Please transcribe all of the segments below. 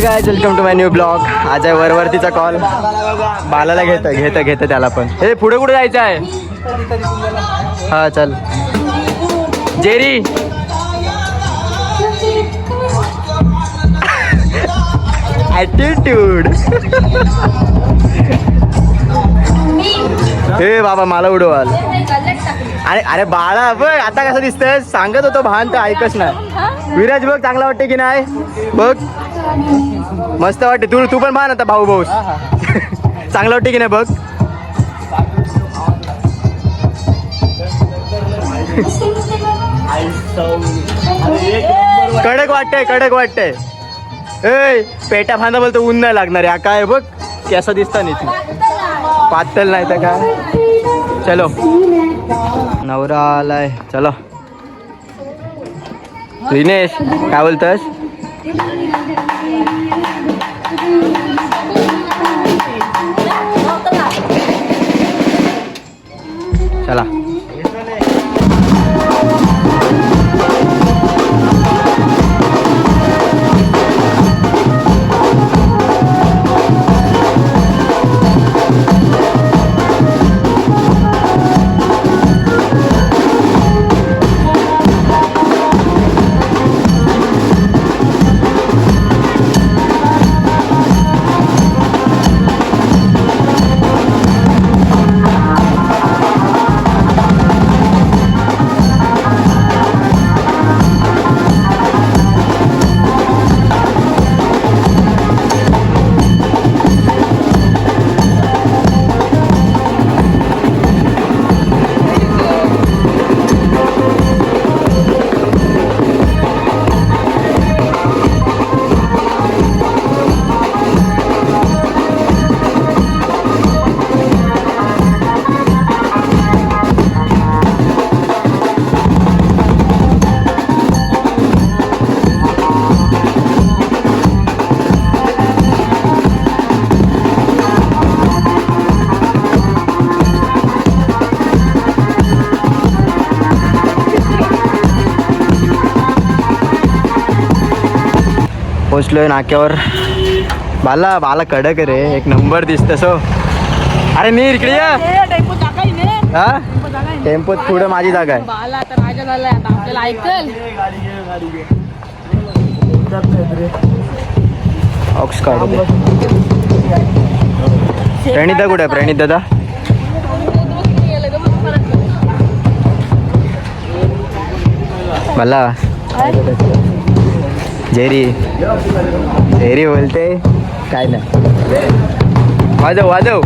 Guys welcome to my new blog. आज आहे वरवरतीचा call. बालाला घेतं त्याला पण. हे पुढे कुठे जायचं आहे? हा चल जेरी. ॲटिट्यूड. हे बाबा मला उडवाल. अरे बाळा बघ आता कसं दिसतंय. सांगत होतो भान तर ऐकच नाही. विराज बघ चांगला वाटते की नाही बघ. मस्त वाटते. तू पण भान आता भाऊ भाऊ. चांगलं वाटते की नाही बघ. कडक वाटतंय. ए पेटा फांदा बोलतो ऊन नाही लागणार आहे. काय बघ कसं दिसतं नाही. पातळ नाही तर काय. चलो नवरा आलाय. चलो दिनेश काय बोलतोस? चला पोचलोय नाक्यावर. बाला कडक रे एक नंबर दिसतस. अरे नीर इकडे या. हा टेम्पोत पुढे माझी जागा आहे. ऑक्स काढ. प्रणिता कुठे आहे? प्रणित दादा मला जेरी बोलते काय नाही. वाजव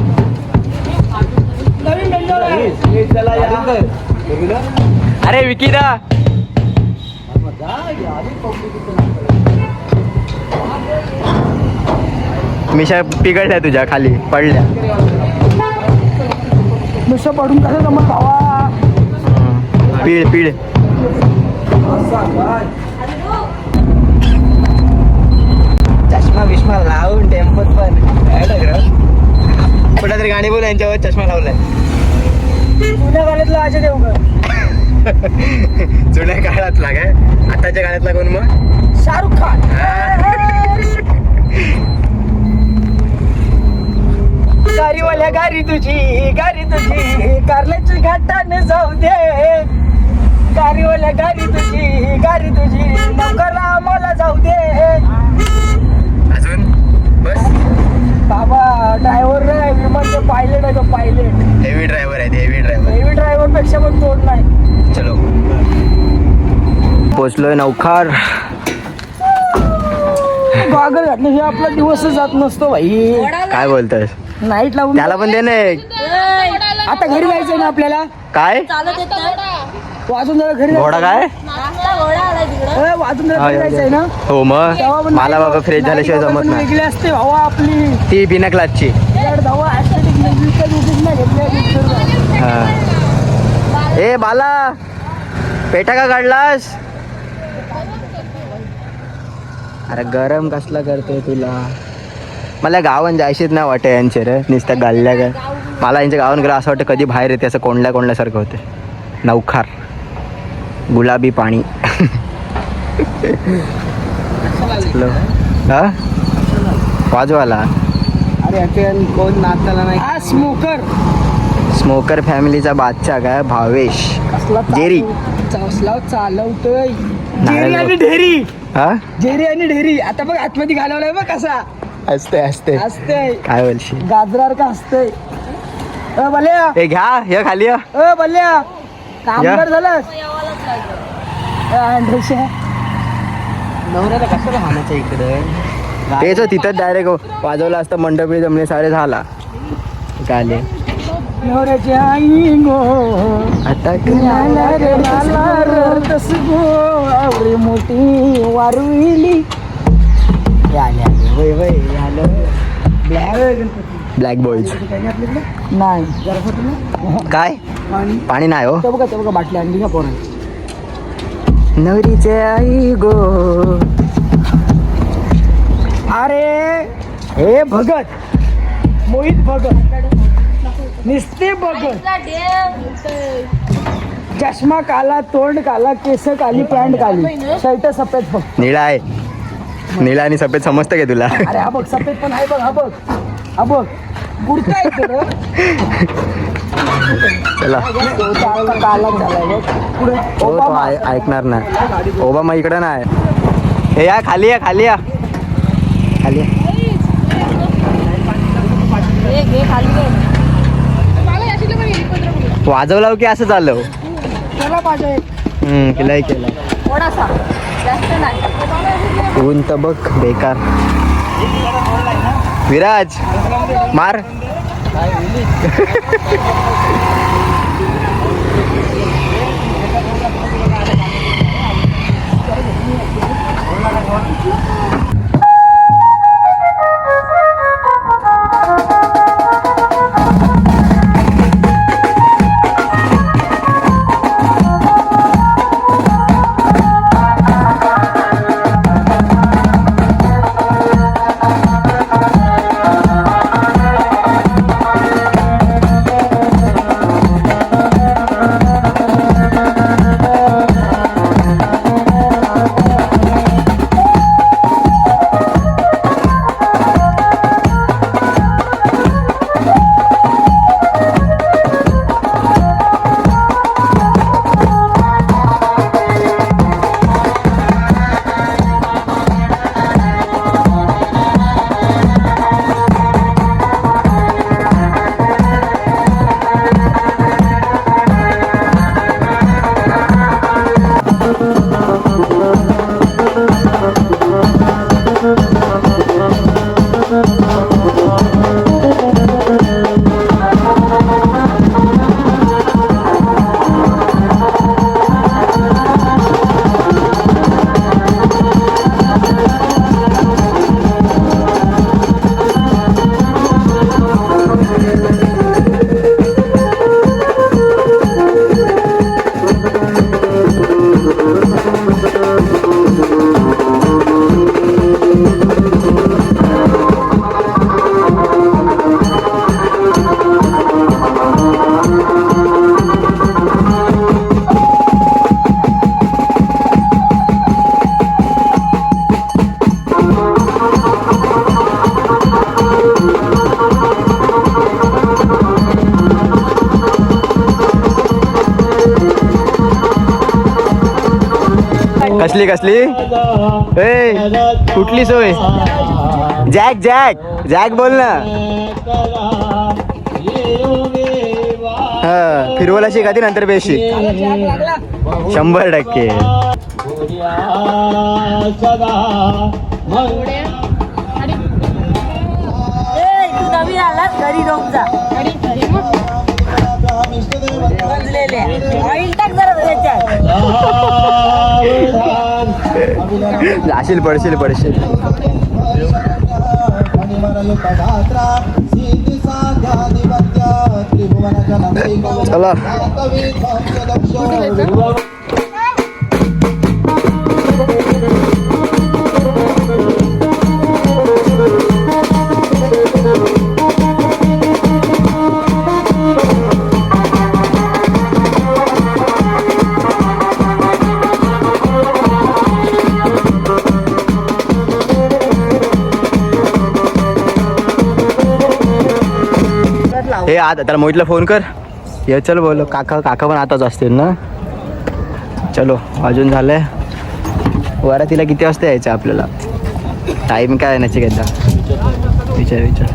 अरे विकीदा मिशा पिघळल्या तुझ्या खाली पडल्या. मिशा पडून कसं जमत भावा. पीळ चष्मा विष्मा लावून टेम्पोत पण कुठं तरी गाणी बोल. यांच्यावर चष्मा लावलाय. जुन्या काळातला अजय देवगण. जुन्या काळातला काय? आताच्या काळातला कोण मग? शाहरुख खान. गाडीवाल्या गाडी तुझी कारल्याची घाटाने जाऊ दे. गाडीवाल्या गाडी तुझी नौकरला मला जाऊ दे. अजून बस बाबा ड्रायव्हर रे विमानचे पायलट आहे. तो पायलट हेवी ड्रायव्हर आहे. हेवी ड्रायव्हर पेक्षा पण तोड नाही. चलो पोचलोय नौखार. बागल घातलं हे आपला दिवसच जात नसतो भाई. काय बोलतोय? नाईट लावून त्याला पण दे ना. आता घरी जायचंय ना आपल्याला. काय वाजून जरा घरी घोडा काय? वाजून जरा घरी जायचंय ना. हो मग मला बाबा फ्रेश झाल्याशिवाय जमत नाही. वेगळी असते भावा आपली ती बिना क्लासची. ए बाला पेटा का काढलास? अरे गरम कसला करतोय तुला. मला गावान जायचीच नाही वाटत यांचे रे. नुसत्या गाल्ल्या काय. मला यांच्या गावान गेलं असं वाटतं कधी बाहेर येते. असं कोंडल्यासारखं होते. नौखार गुलाबी पाणी. हा वाजवाला. अरे अटेन कोण नाचायला नाही. हा स्मोकर. स्मोकर फॅमिलीचा बादशाह काय भावेश. कसला जेरी. कसला चालवतोय. नारळ जेरी आणि बघ. ढेरी. हा जेरी आणि ढेरी. आता बघ आतमध्ये घालवलाय बघ कसा असते असते असतंय. काय बोलशील. गाजरार का असतंय. बल्या हे घ्या हे खाली या. बल्या कामगार झालास. नवऱ्याला कशाला हाणायचं इकडे. तेच तिथं डायरेक्ट वाजवलं असतं. मंडपी जमले साडे झाला गाले. नवऱ्याची आई गो आता नाला रे नाला रे तस गो आवरी मोठी वारविली. वय वय आलं. ब्लॅक बॉईज नाही काय पाणी नाही हो. ते बघा बाटली आणली का पोरं. नवरीचे आई गो. अरे हे भगत मोहित भगत निस्ते भगत. चष्मा काला तोंड काला केस काली पॅन्ट काली शर्ट सफेद फक्त. निळा आहे. निळा आणि सफेद समजतं का तुला. अरे हा बघ सफेद पण आहे बघ. हा बघ कुर्ता आहे तर चला काला झालाय बघ. पुढे हो तो ऐकणार नाही. ओबामा इकडं नाही. हे या खाली या खाली या खाली या. वाजवलं की असं झालं. केला पाहिजे. केलाय केलाय. थोडासा जास्त नाही. ऊन तर बघ बेकार. विराज मार. कसली कसली ए कुठली सोय. जॅक जॅक जॅक बोल ना. हा फिरवला शिक आधी नंतर बेशी 100%. नवीन आलास घरी जाऊन जा. ऑइल टाक जरा त्याच्यात. जाशील पडशील पडशील. चला हे आता त्याला मोहितला फोन कर. ये चल बोल. काका पण आताच असतील ना. चलो अजून झालंय. वरातीला किती वाजता यायचं आपल्याला? टाईम काय आहे नचिकेता? विचार.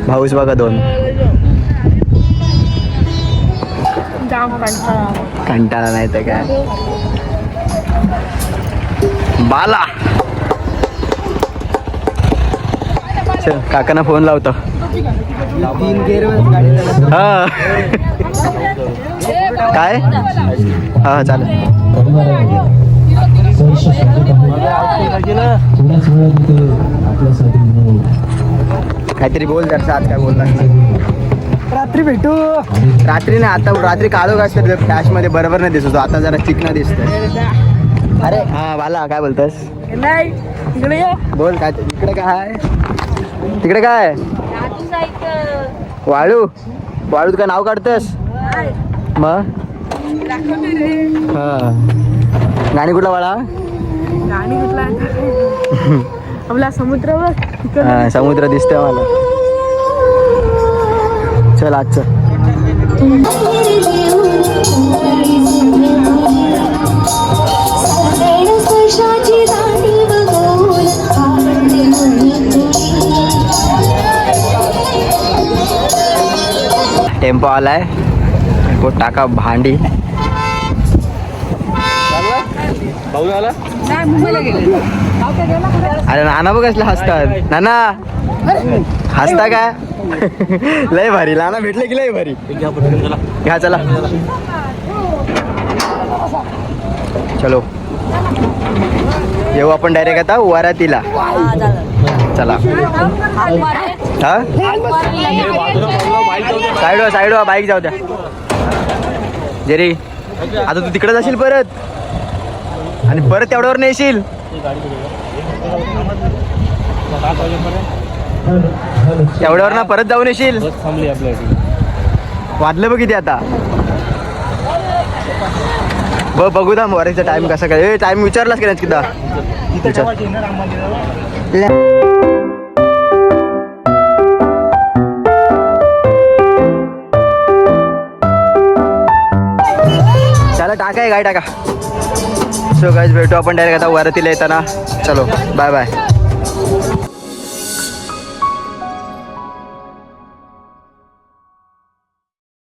भाऊस बघा 2. कंटाळा नाही तर काय. बाला चल काकांना फोन लावतो. 3 गेअर गाडी चालवतो. हा काय हा चालेल. काहीतरी बोल जर आज काय बोलणार नाही. रात्री भेटू. रात्री नाही आता. रात्री काळो का असतं फ्लॅश मध्ये बरोबर नाही दिसतो. आता जरा चिकना दिसतंय. अरे हा बाला काय बोलतोस? नाही इकडे ये. बोल काय इकडे काय? तिकडे काय? वाळू काय नाव काढतस मग? हा गाणी कुठला वाळा? गाणी कुठला आपला समुद्र बघ. हा समुद्र दिसतोय मला. चल आजचं टेम्पो आलाय. टाका भांडी. अरे नाना बघ कसले हसतात. नाना हसता काय? लय भारी. नाना भेटले की लय भारी. घ्या चला. चलो येऊ आपण डायरेक्ट आता वरातीला. चला हा साईड बाईक जाऊ द्या. जेरी आता तू तिकडे जाशील परत आणि परत तेवढ्यावर नाही येशील. तेवढ्यावर ना परत जाऊन येशील. वाजलं बघ किती आता. बघू दा वरातीचा टाइम कसा काय. टाइम विचारलास की नाही किती? चला टाका गाडी टाका. सो गाईज भेटू आपण डायरेक्ट आता वरातीला येताना. चलो बाय बाय.